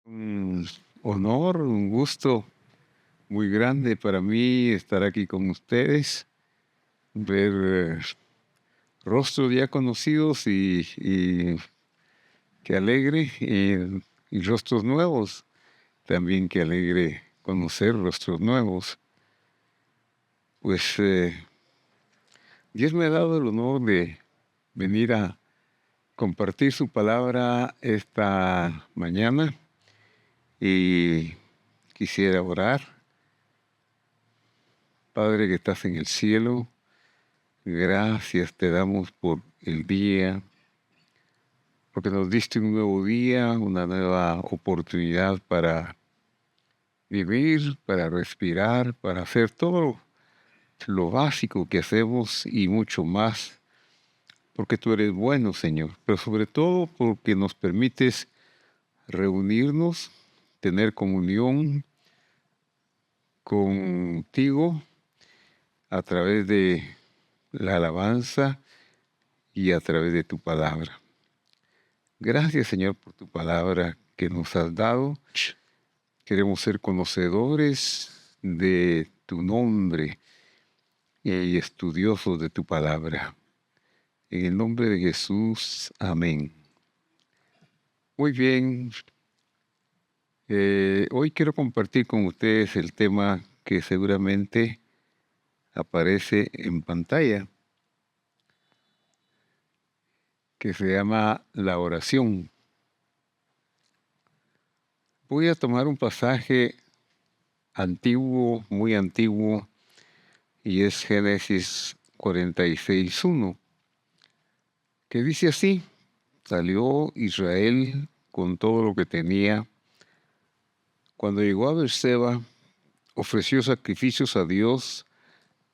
Un honor, un gusto muy grande para mí estar aquí con ustedes, ver rostros ya conocidos y qué alegre, y rostros nuevos, también qué alegre conocer rostros nuevos. Pues Dios me ha dado el honor de venir a compartir su palabra esta mañana y quisiera orar. Padre que estás en el cielo, gracias te damos por el día, porque nos diste un nuevo día, una nueva oportunidad para vivir, para respirar, para hacer todo lo básico que hacemos y mucho más, porque tú eres bueno, Señor, pero sobre todo porque nos permites reunirnos, tener comunión contigo a través de la alabanza y a través de tu palabra. Gracias, Señor, por tu palabra que nos has dado. Queremos ser conocedores de tu nombre y estudiosos de tu palabra. En el nombre de Jesús, amén. Muy bien, hoy quiero compartir con ustedes el tema que seguramente aparece en pantalla, que se llama la oración. Voy a tomar un pasaje antiguo, muy antiguo, y es Génesis 46:1, que dice así: salió Israel con todo lo que tenía. Cuando llegó a Beerseba, ofreció sacrificios a Dios,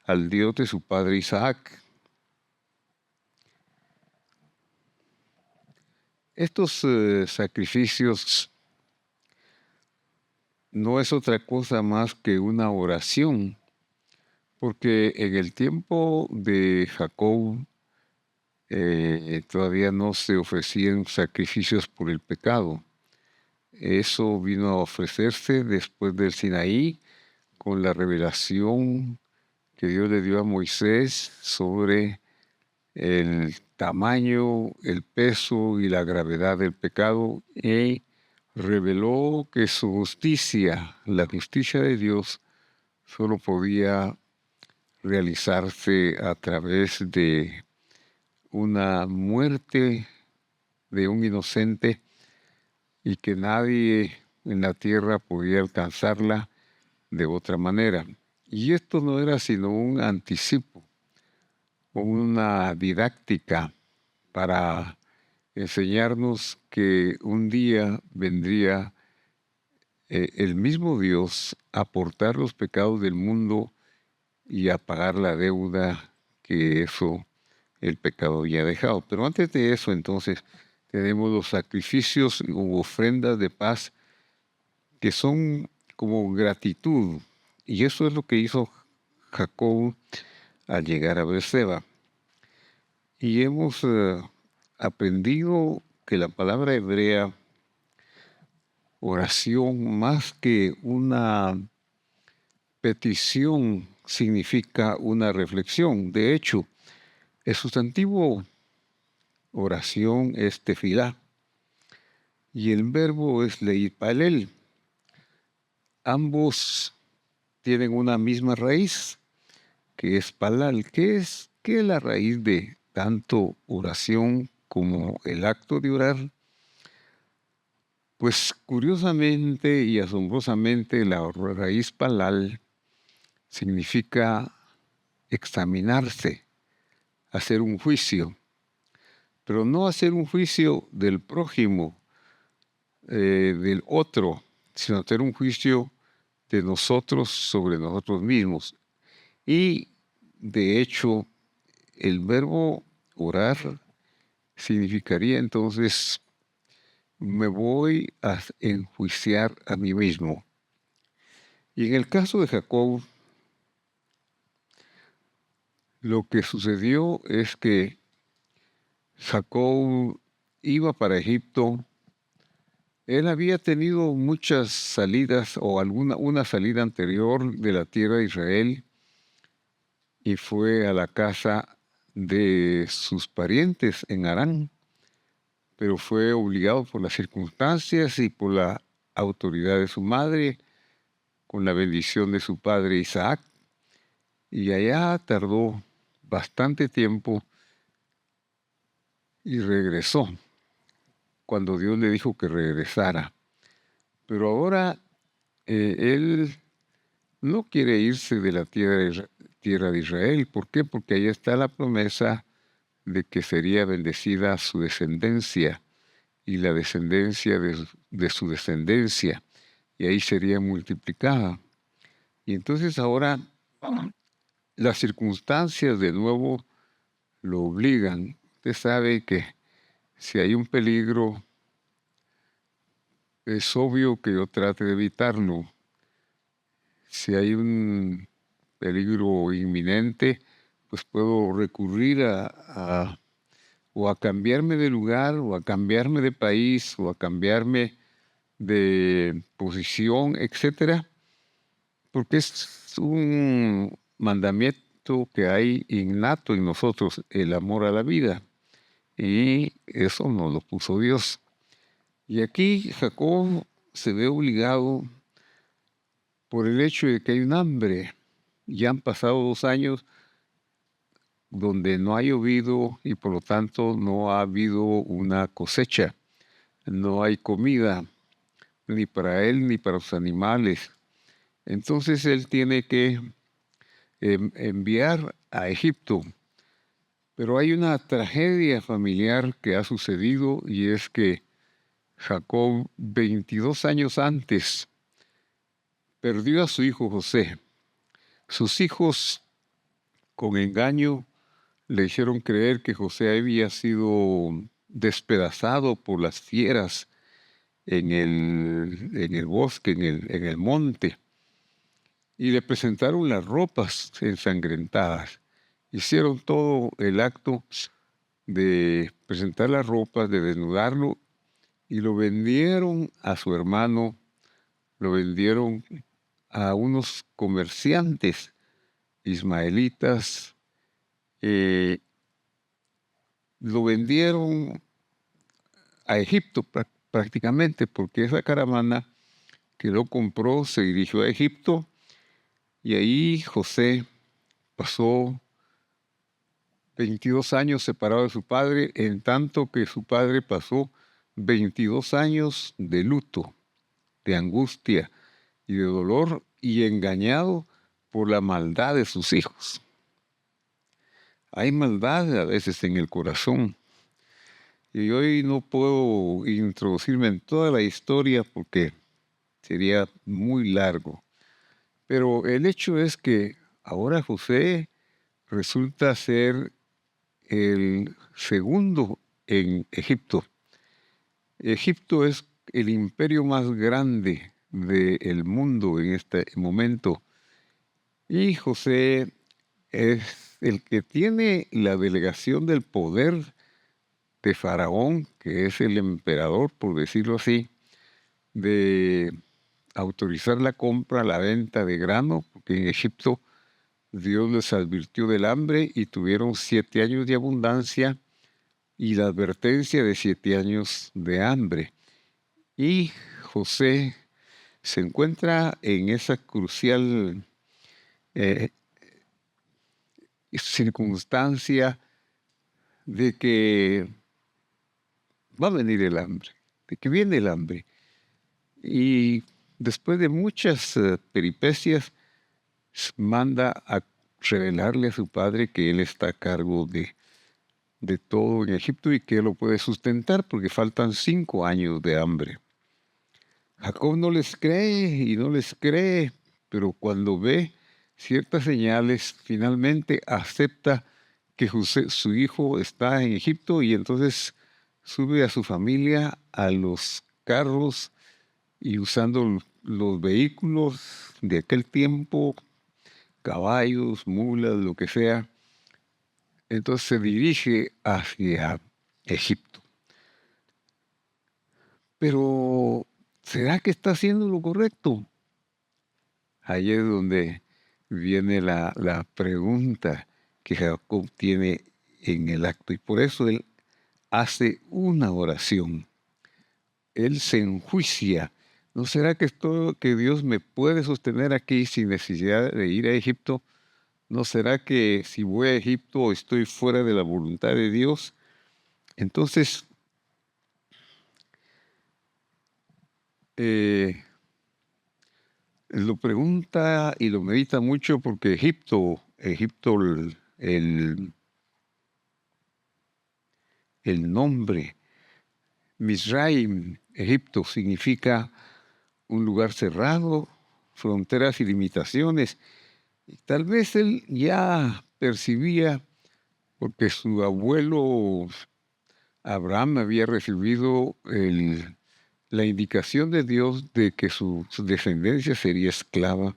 al Dios de su padre Isaac. Estos sacrificios no es otra cosa más que una oración, porque en el tiempo de Jacob todavía no se ofrecían sacrificios por el pecado. Eso vino a ofrecerse después del Sinaí, con la revelación que Dios le dio a Moisés sobre el tamaño, el peso y la gravedad del pecado, y reveló que su justicia, la justicia de Dios, solo podía realizarse a través de una muerte de un inocente, y que nadie en la tierra podía alcanzarla de otra manera. Y esto no era sino un anticipo, una didáctica para enseñarnos que un día vendría el mismo Dios a portar los pecados del mundo y a pagar la deuda que el pecado había dejado. Pero antes de eso, entonces, tenemos los sacrificios u ofrendas de paz, que son como gratitud. Y eso es lo que hizo Jacob al llegar a Beerseba. Y hemos aprendido que la palabra hebrea oración, más que una petición, significa una reflexión. De hecho, el sustantivo oración es tefilá y el verbo es leipalel. Ambos tienen una misma raíz, que es palal. ¿Qué es la raíz de tanto oración como el acto de orar? Pues curiosamente y asombrosamente, la raíz palal significa examinarse, hacer un juicio, pero no hacer un juicio del prójimo, del otro, sino hacer un juicio de nosotros sobre nosotros mismos. Y de hecho, el verbo orar significaría entonces: me voy a enjuiciar a mí mismo. Y en el caso de Jacob, lo que sucedió es que Jacob iba para Egipto Él había tenido muchas salidas o una salida anterior de la tierra de Israel y fue a la casa de sus parientes en Harán, pero fue obligado por las circunstancias y por la autoridad de su madre, con la bendición de su padre Isaac, y allá tardó bastante tiempo y regresó cuando Dios le dijo que regresara. Pero ahora él no quiere irse de la tierra de Israel. ¿Por qué? Porque ahí está la promesa de que sería bendecida su descendencia y la descendencia de su descendencia, y ahí sería multiplicada. Y entonces ahora las circunstancias de nuevo lo obligan. Usted sabe que si hay un peligro, es obvio que yo trate de evitarlo. Si hay un peligro inminente, pues puedo recurrir o a cambiarme de lugar, o a cambiarme de país, o a cambiarme de posición, etcétera, porque es un mandamiento que hay innato en nosotros, el amor a la vida, y eso nos lo puso Dios. Y aquí Jacob se ve obligado por el hecho de que hay un hambre. Ya han pasado 2 años donde no ha llovido y por lo tanto no ha habido una cosecha. No hay comida, ni para él ni para los animales. Entonces él tiene que enviar a Egipto. Pero hay una tragedia familiar que ha sucedido, y es que Jacob, 22 años antes, perdió a su hijo José. Sus hijos, con engaño, le hicieron creer que José había sido despedazado por las fieras en el bosque, en el monte, y le presentaron las ropas ensangrentadas. Hicieron todo el acto de presentar las ropas, de desnudarlo, y lo vendieron a su hermano, lo vendieron a unos comerciantes ismaelitas, eh, lo vendieron a Egipto prácticamente, porque esa caravana que lo compró se dirigió a Egipto, y ahí José pasó 22 años separado de su padre, en tanto que su padre pasó 22 años de luto, de angustia y de dolor, y engañado por la maldad de sus hijos. Hay maldad a veces en el corazón, y hoy no puedo introducirme en toda la historia porque sería muy largo. Pero el hecho es que ahora José resulta ser el segundo en Egipto. Egipto es el imperio más grande del mundo en este momento, y José es el que tiene la delegación del poder de Faraón, que es el emperador, por decirlo así, de autorizar la compra, la venta de grano, porque en Egipto Dios les advirtió del hambre y tuvieron 7 años de abundancia y la advertencia de 7 años de hambre. Y José se encuentra en esa crucial eh, circunstancia de que va a venir el hambre, de que viene el hambre. Y después de muchas peripecias, manda a revelarle a su padre que él está a cargo de todo en Egipto y que él lo puede sustentar porque faltan 5 años de hambre. Jacob no les cree y no les cree, pero cuando ve ciertas señales, finalmente acepta que José, su hijo, está en Egipto, y entonces sube a su familia a los carros y, usando los vehículos de aquel tiempo, caballos, mulas, lo que sea, entonces se dirige hacia Egipto. Pero ¿será que está haciendo lo correcto? Ahí es donde viene la pregunta que Jacob tiene en el acto. Y por eso él hace una oración. Él se enjuicia. ¿No será que que Dios me puede sostener aquí sin necesidad de ir a Egipto? ¿No será que si voy a Egipto estoy fuera de la voluntad de Dios? Entonces, lo pregunta y lo medita mucho porque Egipto, el nombre, Misraim, Egipto, significa un lugar cerrado, fronteras y limitaciones. Y tal vez él ya percibía, porque su abuelo Abraham había recibido la indicación de Dios de que su descendencia sería esclava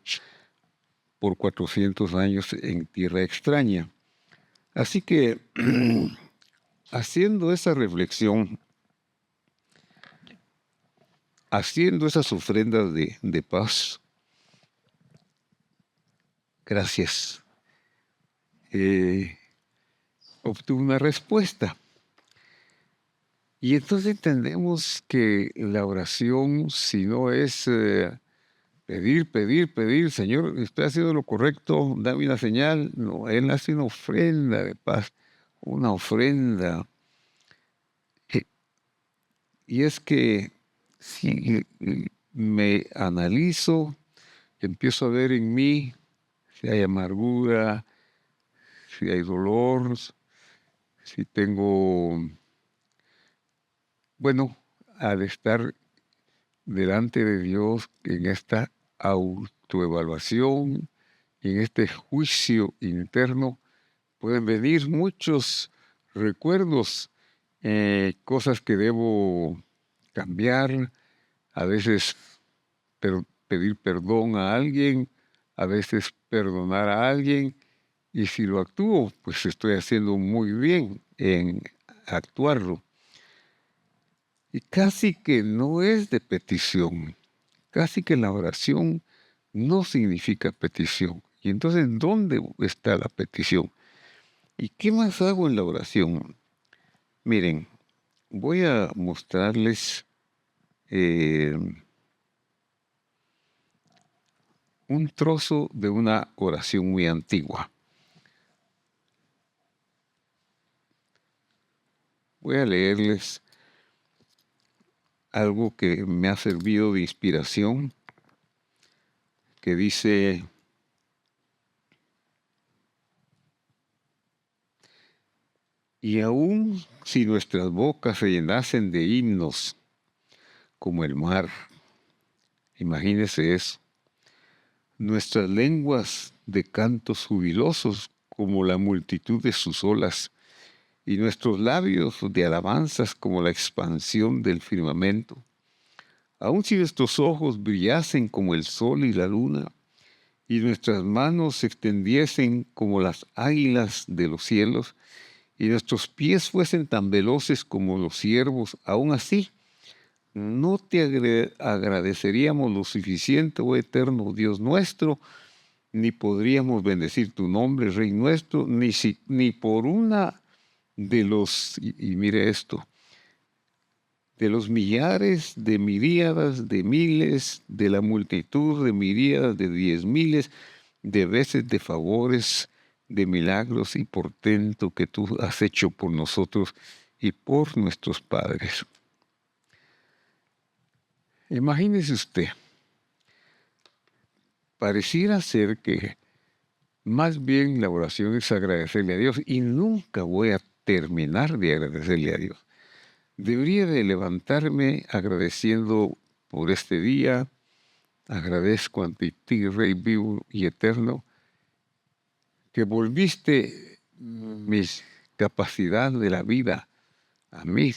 por 400 años en tierra extraña. Así que, haciendo esa reflexión, haciendo esas ofrendas de paz, gracias, obtuvo una respuesta. Y entonces entendemos que la oración, si no es pedir, Señor, estoy haciendo lo correcto, dame una señal. No, Él hace una ofrenda de paz, una ofrenda. Y es que si me analizo, empiezo a ver en mí si hay amargura, si hay dolor, si tengo, bueno, al estar delante de Dios en esta autoevaluación, en este juicio interno, pueden venir muchos recuerdos, cosas que debo cambiar, a veces pedir perdón a alguien, a veces perdonar a alguien, y si lo actúo, pues estoy haciendo muy bien en actuarlo. Y casi que no es de petición, casi que la oración no significa petición. Y entonces, ¿dónde está la petición? ¿Y qué más hago en la oración? Miren, voy a mostrarles un trozo de una oración muy antigua. Voy a leerles algo que me ha servido de inspiración, que dice: y aun si nuestras bocas se llenasen de himnos como el mar, imagínese eso, nuestras lenguas de cantos jubilosos como la multitud de sus olas, y nuestros labios de alabanzas como la expansión del firmamento, aun si nuestros ojos brillasen como el sol y la luna, y nuestras manos se extendiesen como las águilas de los cielos, y nuestros pies fuesen tan veloces como los ciervos, aun así, no te agradeceríamos lo suficiente, oh eterno Dios nuestro, ni podríamos bendecir tu nombre, Rey nuestro, ni por una de los, y mire esto, de los millares, de miríadas, de miles, de la multitud de miríadas, de 10,000 de veces de favores, de milagros y portento que tú has hecho por nosotros y por nuestros padres. Imagínese usted, pareciera ser que más bien la oración es agradecerle a Dios, y nunca voy a terminar de agradecerle a Dios. Debería de levantarme agradeciendo por este día. Agradezco ante ti, Rey vivo y eterno, que volviste mis capacidades de la vida a mí,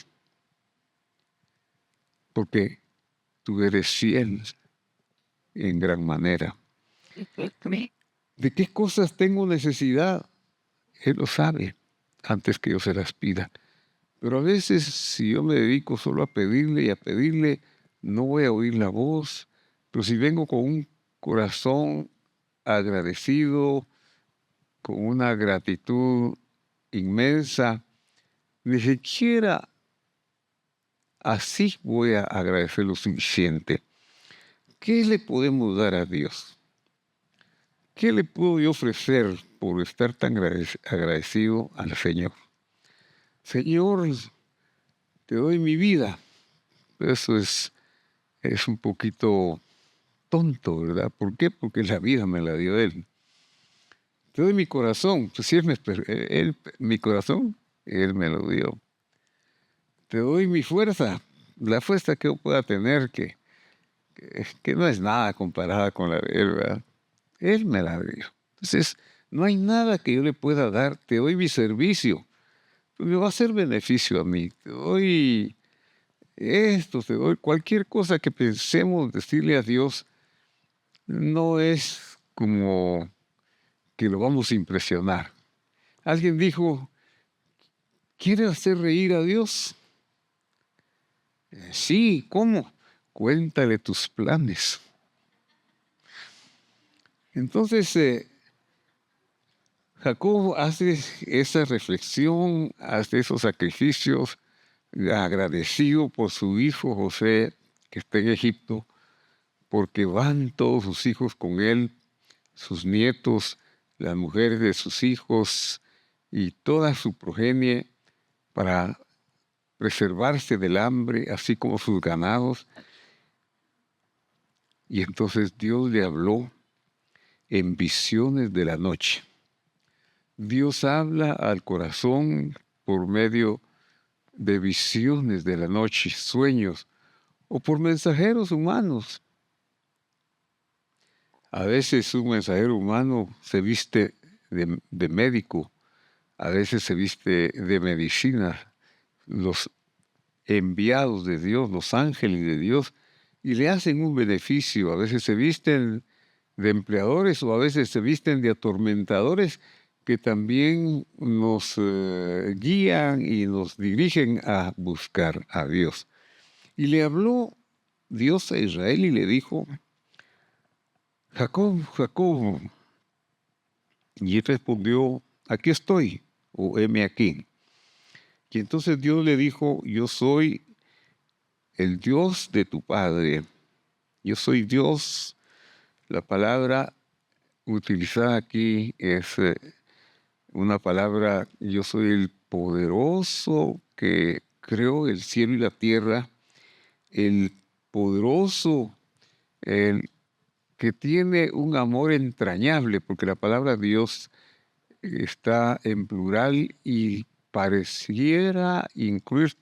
porque tú eres fiel en gran manera. ¿De qué cosas tengo necesidad? Él lo sabe antes que yo se las pida. Pero a veces, si yo me dedico solo a pedirle y a pedirle, no voy a oír la voz, pero si vengo con un corazón agradecido, con una gratitud inmensa, ni siquiera así voy a agradecer lo suficiente. ¿Qué le podemos dar a Dios? ¿Qué le puedo yo ofrecer por estar tan agradecido al Señor? Señor, te doy mi vida. Eso es un poquito tonto, ¿verdad? ¿Por qué? Porque la vida me la dio Él. Te doy mi corazón. Pues si mi corazón, Él me lo dio. Te doy mi fuerza, la fuerza que yo pueda tener, que no es nada comparada con la de Él, ¿verdad? Él me la dio. Entonces, no hay nada que yo le pueda dar. Te doy mi servicio. Me va a hacer beneficio a mí. Te doy esto, te doy cualquier cosa que pensemos decirle a Dios. No es como que lo vamos a impresionar. Alguien dijo, ¿quieres hacer reír a Dios? Sí, ¿cómo? Cuéntale tus planes. Entonces, Jacob hace esa reflexión, hace esos sacrificios, agradecido por su hijo José, que está en Egipto, porque van todos sus hijos con él, sus nietos, las mujeres de sus hijos y toda su progenie para preservarse del hambre, así como sus ganados. Y entonces Dios le habló en visiones de la noche. Dios habla al corazón por medio de visiones de la noche, sueños, o por mensajeros humanos. A veces un mensajero humano se viste de médico, a veces se viste de medicina, los enviados de Dios, los ángeles de Dios, y le hacen un beneficio. A veces se visten de empleadores o a veces se visten de atormentadores que también nos guían y nos dirigen a buscar a Dios. Y le habló Dios a Israel y le dijo, Jacob, Jacob. Y él respondió, aquí estoy, o heme aquí. Y entonces Dios le dijo, yo soy el Dios de tu padre. Yo soy Dios. La palabra utilizada aquí es una palabra, yo soy el poderoso que creó el cielo y la tierra, el poderoso, el que tiene un amor entrañable, porque la palabra Dios está en plural y pareciera incluir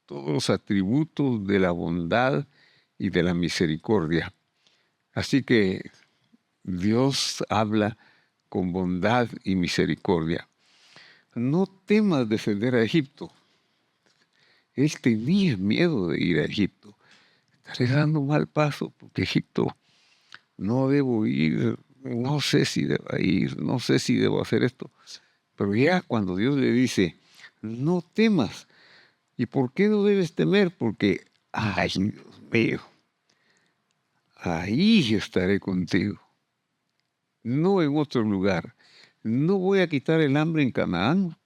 todos los atributos de la bondad y de la misericordia. Así que Dios habla con bondad y misericordia. No temas defender a Egipto. Él tenía miedo de ir a Egipto. Estaré dando mal paso porque Egipto no debo ir, no sé si debo ir, no sé si debo hacer esto. Pero ya cuando Dios le dice, no temas. ¿Y por qué no debes temer? Porque, ay, Dios mío, ahí estaré contigo, no en otro lugar. No voy a quitar el hambre en Canaán.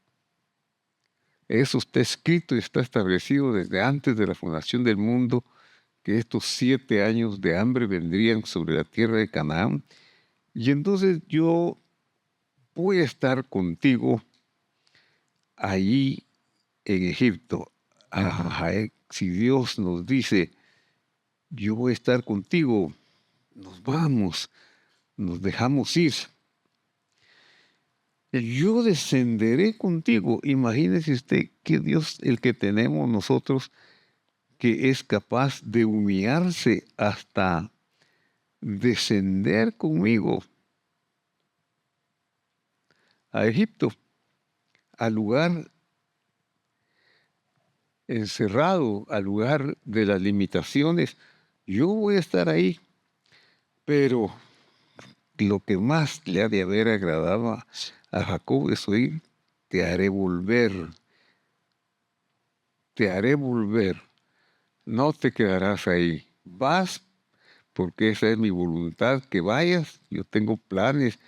Eso está escrito y está establecido desde antes de la fundación del mundo, que estos 7 años de hambre vendrían sobre la tierra de Canaán. Y entonces yo voy a estar contigo allí en Egipto. Si Dios nos dice, yo voy a estar contigo, nos vamos, nos dejamos ir. Yo descenderé contigo. Imagínese usted que Dios, el que tenemos nosotros, que es capaz de humillarse hasta descender conmigo a Egipto, al lugar encerrado, al lugar de las limitaciones. Yo voy a estar ahí, pero lo que más le ha de haber agradado a Jacob es oír, te haré volver, no te quedarás ahí. vas porque esa es mi voluntad, que vayas, yo tengo planes.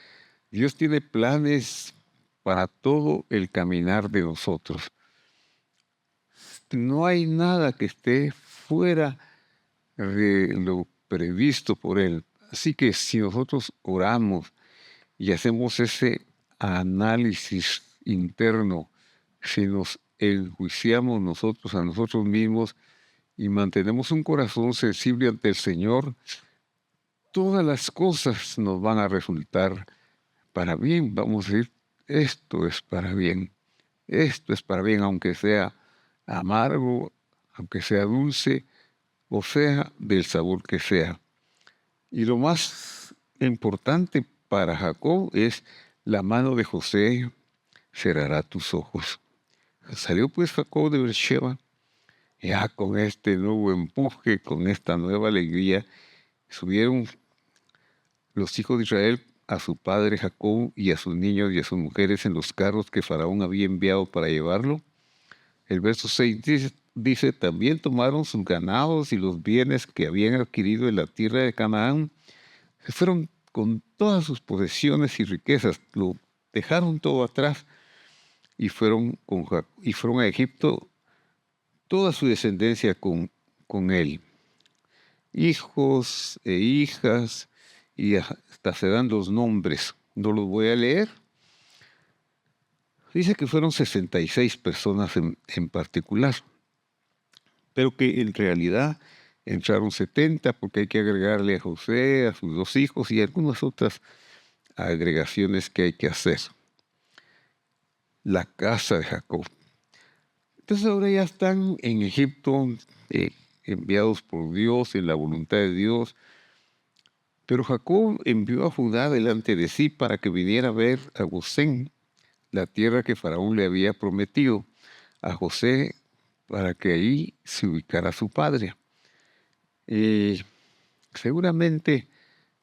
Dios tiene planes para todo el caminar de nosotros. No hay nada que esté fuera de lo previsto por Él. Así que si nosotros oramos y hacemos ese análisis interno, si nos enjuiciamos nosotros a nosotros mismos y mantenemos un corazón sensible ante el Señor, todas las cosas nos van a resultar para bien. Vamos a decir, esto es para bien, esto es para bien, aunque sea amargo, aunque sea dulce, o sea del sabor que sea. Y lo más importante para Jacob es la mano de José cerrará tus ojos. Salió pues Jacob de Beersheba, ya con este nuevo empuje, con esta nueva alegría, subieron los hijos de Israel a su padre Jacob y a sus niños y a sus mujeres en los carros que Faraón había enviado para llevarlo. El verso 6 dice, también tomaron sus ganados y los bienes que habían adquirido en la tierra de Canaán. Se fueron con todas sus posesiones y riquezas, lo dejaron todo atrás y fueron a Egipto, toda su descendencia con él. Hijos e hijas, y hasta se dan los nombres. No los voy a leer. Dice que fueron 66 personas en particular, pero que en realidad entraron 70 porque hay que agregarle a José, a sus 2 hijos y algunas otras agregaciones que hay que hacer. La casa de Jacob. Entonces ahora ya están en Egipto, enviados por Dios, en la voluntad de Dios. Pero Jacob envió a Judá delante de sí para que viniera a ver a Gosén, la tierra que Faraón le había prometido a José, para que ahí se ubicara su padre. Seguramente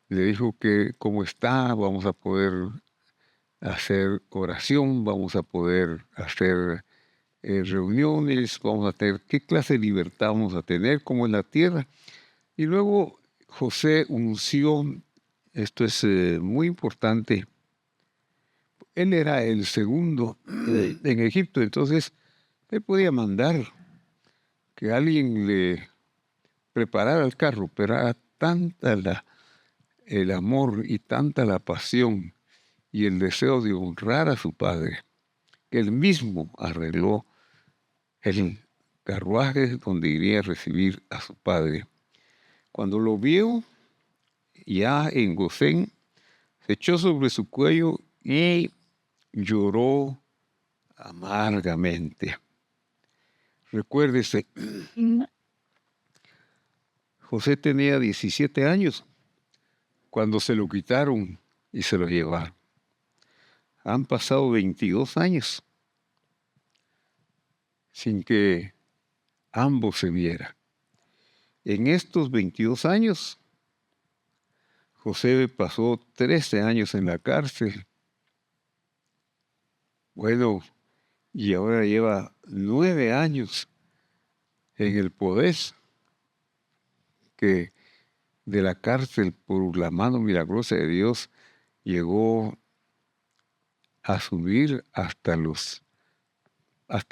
le dijo que cómo está, vamos a poder hacer oración, vamos a poder hacer reuniones, vamos a tener qué clase de libertad vamos a tener, como en la tierra. Y luego José unció, esto es muy importante, él era el segundo en Egipto, entonces él podía mandar que alguien le preparara el carro, pero era tanta el amor y tanta la pasión y el deseo de honrar a su padre, que él mismo arregló el carruaje donde iría a recibir a su padre. Cuando lo vio ya en Gosén, se echó sobre su cuello y lloró amargamente. Recuérdese, José tenía 17 años cuando se lo quitaron y se lo llevaron. Han pasado 22 años sin que ambos se vieran. En estos 22 años, José pasó 13 años en la cárcel. Bueno, y ahora lleva 9 años en el poder, que de la cárcel por la mano milagrosa de Dios llegó a subir hasta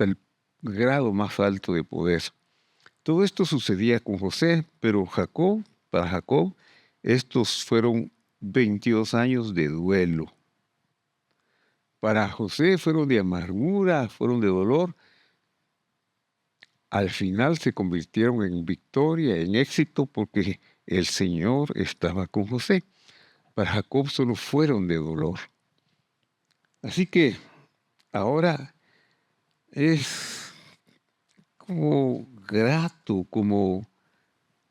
el grado más alto de poder. Todo esto sucedía con José, pero para Jacob, estos fueron 22 años de duelo. Para José fueron de amargura, fueron de dolor. Al final se convirtieron en victoria, en éxito, porque el Señor estaba con José. Para Jacob solo fueron de dolor. Así que ahora es como grato, como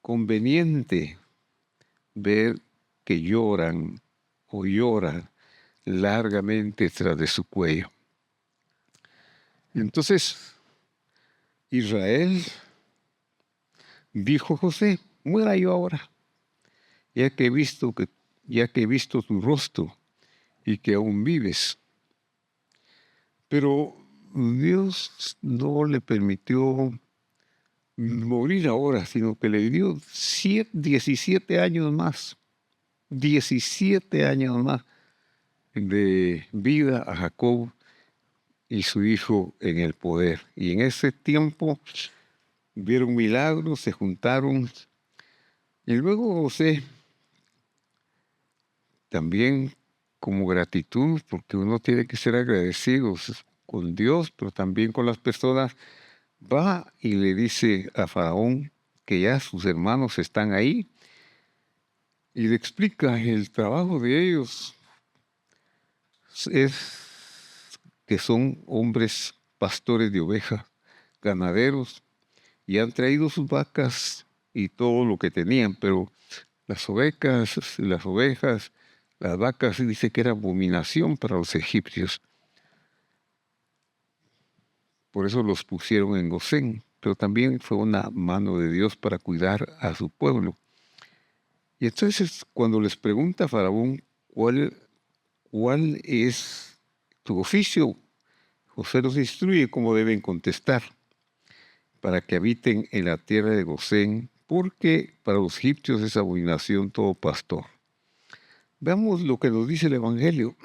conveniente ver que lloran o lloran largamente tras de su cuello. Entonces, Israel dijo José, muera yo ahora, ya que he visto tu rostro y que aún vives. Pero Dios no le permitió morir ahora, sino que le dio 17 años más, 17 años más de vida a Jacob y su hijo en el poder. Y en ese tiempo vieron milagros, se juntaron. Y luego José, también como gratitud, porque uno tiene que ser agradecido con Dios, pero también con las personas, va y le dice a Faraón que ya sus hermanos están ahí y le explica el trabajo de ellos. Es que son hombres pastores de ovejas, ganaderos, y han traído sus vacas y todo lo que tenían, pero las ovejas, las vacas, dice que era abominación para los egipcios. Por eso los pusieron en Gosén, pero también fue una mano de Dios para cuidar a su pueblo. Y entonces cuando les pregunta a Faraón cuál es tu oficio, José los instruye cómo deben contestar para que habiten en la tierra de Gosén, porque para los egipcios es abominación todo pastor. Veamos lo que nos dice el Evangelio.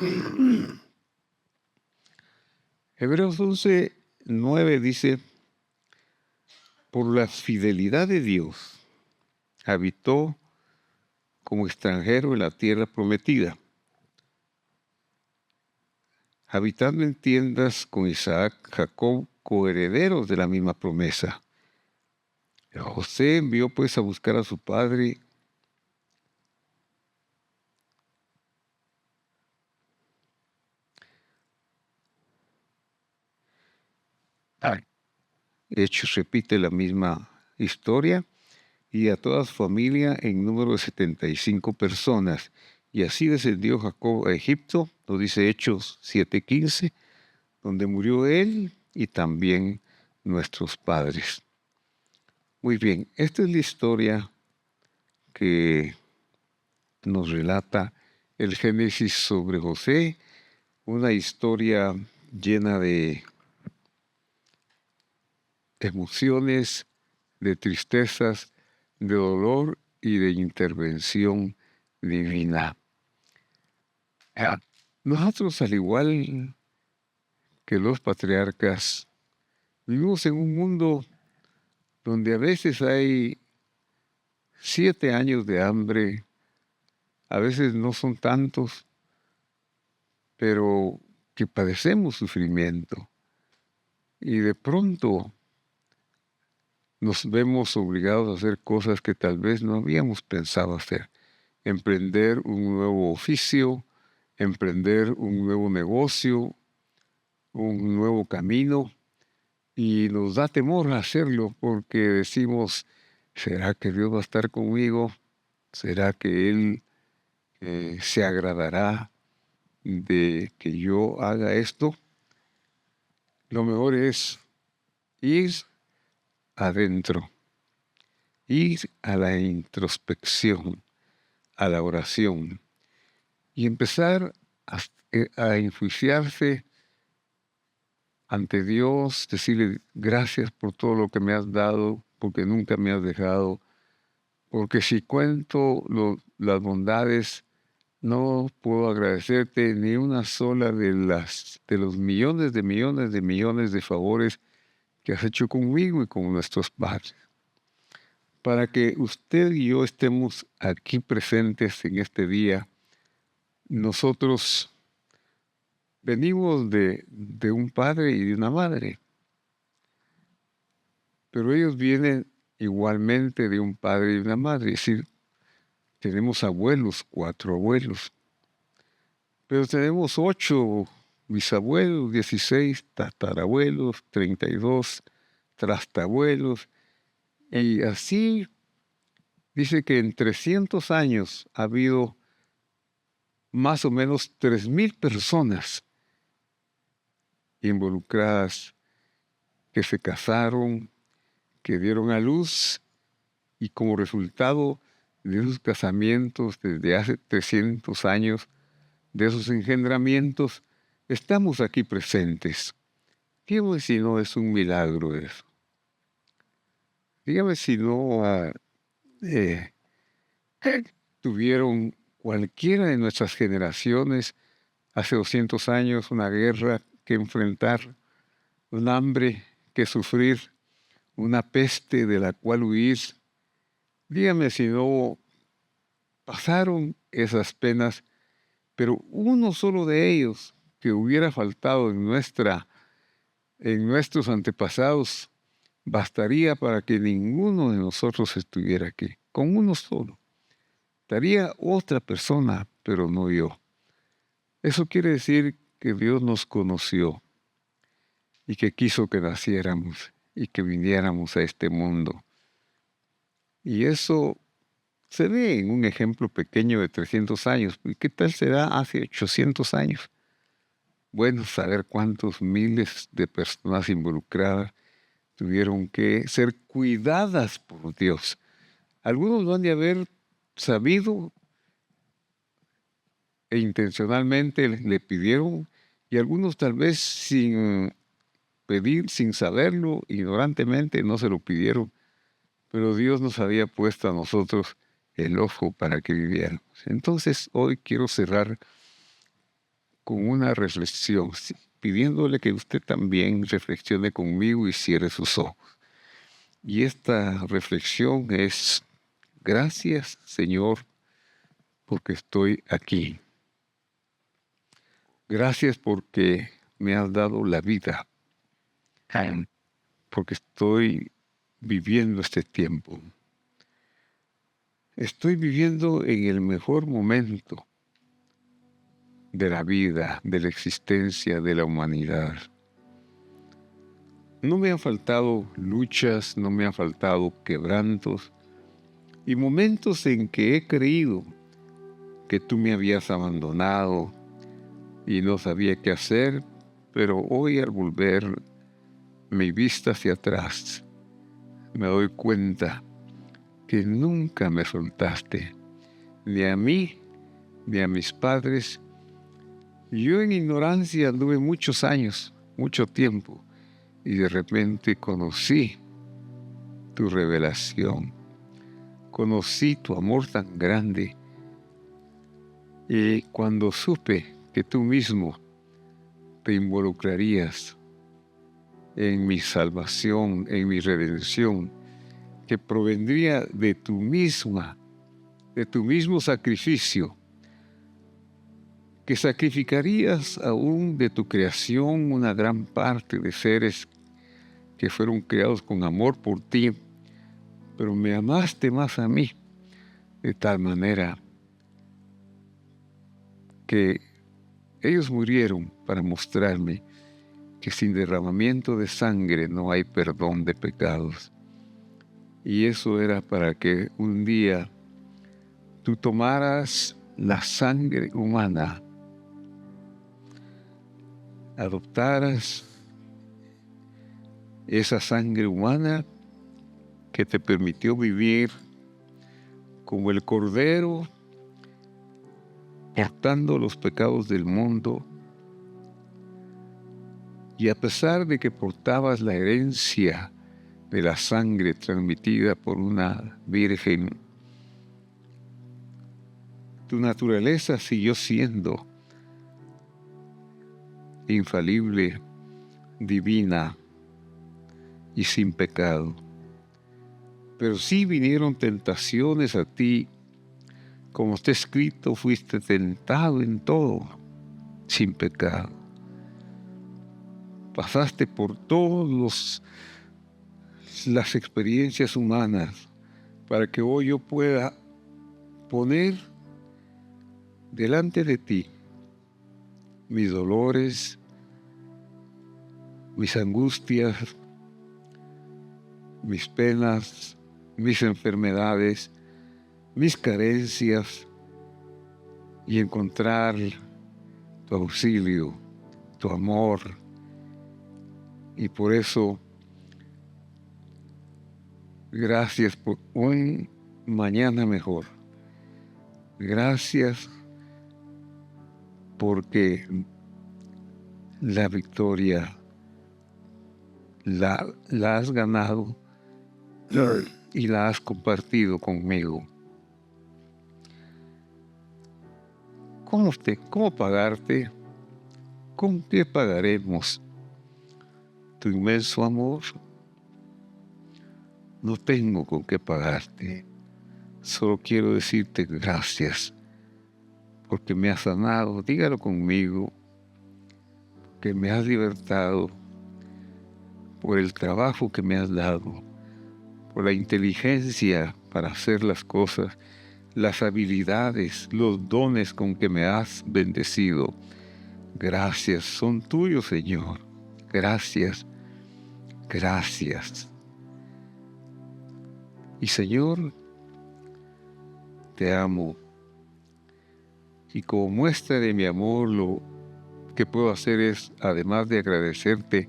Hebreos 11:9 dice, por la fidelidad de Dios, habitó como extranjero en la tierra prometida, habitando en tiendas con Isaac, Jacob, coherederos de la misma promesa. José envió pues a buscar a su padre. Hechos repite la misma historia, y a toda su familia en número de 75 personas. Y así descendió Jacob a Egipto, lo dice Hechos 7:15, donde murió él y también nuestros padres. Muy bien, esta es la historia que nos relata el Génesis sobre José, una historia llena de emociones, de tristezas, de dolor y de intervención divina. Nosotros, al igual que los patriarcas, vivimos en un mundo donde a veces hay 7 años de hambre, a veces no son tantos, pero que padecemos sufrimiento. Y de pronto nos vemos obligados a hacer cosas que tal vez no habíamos pensado hacer. Emprender un nuevo oficio, emprender un nuevo negocio, un nuevo camino, y nos da temor hacerlo porque decimos, ¿será que Dios va a estar conmigo? ¿Será que Él se agradará de que yo haga esto? Lo mejor es ir adentro, ir a la introspección, a la oración, y empezar a enjuiciarse ante Dios, decirle gracias por todo lo que me has dado, porque nunca me has dejado, porque si cuento las bondades, no puedo agradecerte ni una sola de los millones de millones de millones de favores que has hecho conmigo y con nuestros padres. Para que usted y yo estemos aquí presentes en este día, nosotros venimos de un padre y de una madre, pero ellos vienen igualmente de un padre y una madre, es decir, tenemos abuelos, 4 abuelos, pero tenemos 8 bisabuelos, 16 tatarabuelos, 32 trastabuelos, y así dice que en 300 años ha habido más o menos 3,000 personas involucradas que se casaron, que dieron a luz, y como resultado de esos casamientos desde hace 300 años, de esos engendramientos, estamos aquí presentes. ¿Qué si no es un milagro eso? Dígame si no eh, tuvieron cualquiera de nuestras generaciones hace 200 años una guerra que enfrentar, un hambre que sufrir, una peste de la cual huir. Dígame si no pasaron esas penas, pero uno solo de ellos que hubiera faltado en nuestros antepasados bastaría para que ninguno de nosotros estuviera aquí. Con uno solo. Estaría otra persona, pero no yo. Eso quiere decir que Dios nos conoció y que quiso que naciéramos y que viniéramos a este mundo. Y eso se ve en un ejemplo pequeño de 300 años. ¿Y qué tal será hace 800 años? Bueno, saber cuántos miles de personas involucradas tuvieron que ser cuidadas por Dios. Algunos lo han de haber sabido e intencionalmente le pidieron, y algunos tal vez sin pedir, sin saberlo, ignorantemente no se lo pidieron, pero Dios nos había puesto a nosotros el ojo para que viviéramos. Entonces hoy quiero cerrar con una reflexión, pidiéndole que usted también reflexione conmigo y cierre sus ojos. Y esta reflexión es: gracias, Señor, porque estoy aquí. Gracias porque me has dado la vida, porque estoy viviendo este tiempo. Estoy viviendo en el mejor momento de la vida, de la existencia, de la humanidad. No me han faltado luchas, no me han faltado quebrantos y momentos en que he creído que tú me habías abandonado y no sabía qué hacer, pero hoy al volver mi vista hacia atrás, me doy cuenta que nunca me soltaste, ni a mí, ni a mis padres. Yo en ignorancia anduve muchos años, mucho tiempo, y de repente conocí tu revelación, conocí tu amor tan grande, y cuando supe que tú mismo te involucrarías en mi salvación, en mi redención, que provendría de tu mismo sacrificio, que sacrificarías aún de tu creación una gran parte de seres que fueron creados con amor por ti, pero me amaste más a mí, de tal manera que ellos murieron para mostrarme que sin derramamiento de sangre no hay perdón de pecados. Y eso era para que un día tú tomaras la sangre humana, adoptaras esa sangre humana que te permitió vivir como el Cordero, portando los pecados del mundo, y a pesar de que portabas la herencia de la sangre transmitida por una virgen, tu naturaleza siguió siendo infalible, divina y sin pecado. Pero sí vinieron tentaciones a ti, como está escrito, fuiste tentado en todo, sin pecado. Pasaste por todas las experiencias humanas para que hoy yo pueda poner delante de ti mis dolores, mis angustias, mis penas, mis enfermedades, mis carencias, y encontrar tu auxilio, tu amor. Y por eso, gracias por un mañana mejor. Gracias porque la victoria la has ganado y la has compartido conmigo. ¿Cómo pagarte? ¿Con qué pagaremos tu inmenso amor? No tengo con qué pagarte. Solo quiero decirte gracias porque me has sanado. Dígalo conmigo, que me has libertado, por el trabajo que me has dado, por la inteligencia para hacer las cosas, las habilidades, los dones con que me has bendecido. Gracias, son tuyos, Señor. Gracias, gracias. Y Señor, te amo. Y como muestra de mi amor, lo que puedo hacer es, además de agradecerte,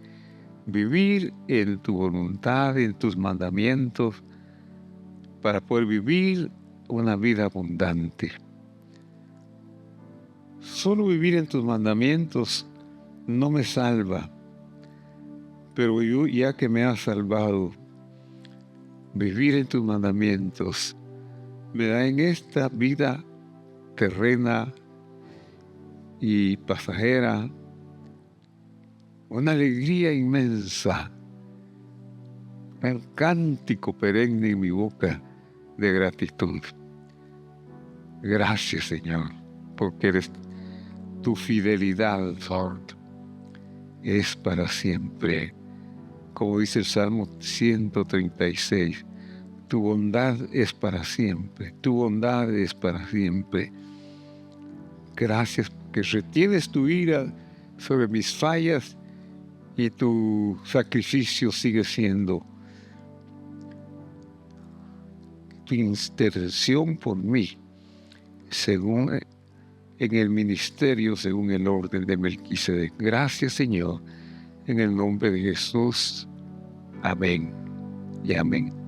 vivir en tu voluntad, en tus mandamientos, para poder vivir una vida abundante. Solo vivir en tus mandamientos no me salva, pero yo, ya que me has salvado, vivir en tus mandamientos me da en esta vida terrena y pasajera una alegría inmensa, un cántico perenne en mi boca de gratitud. Gracias, Señor, porque tu fidelidad, Lord, es para siempre. Como dice el Salmo 136, tu bondad es para siempre, tu bondad es para siempre. Gracias porque retienes tu ira sobre mis fallas y tu sacrificio sigue siendo tu intercesión por mí, según en el ministerio, según el orden de Melquisedec. Gracias, Señor, en el nombre de Jesús. Amén y amén.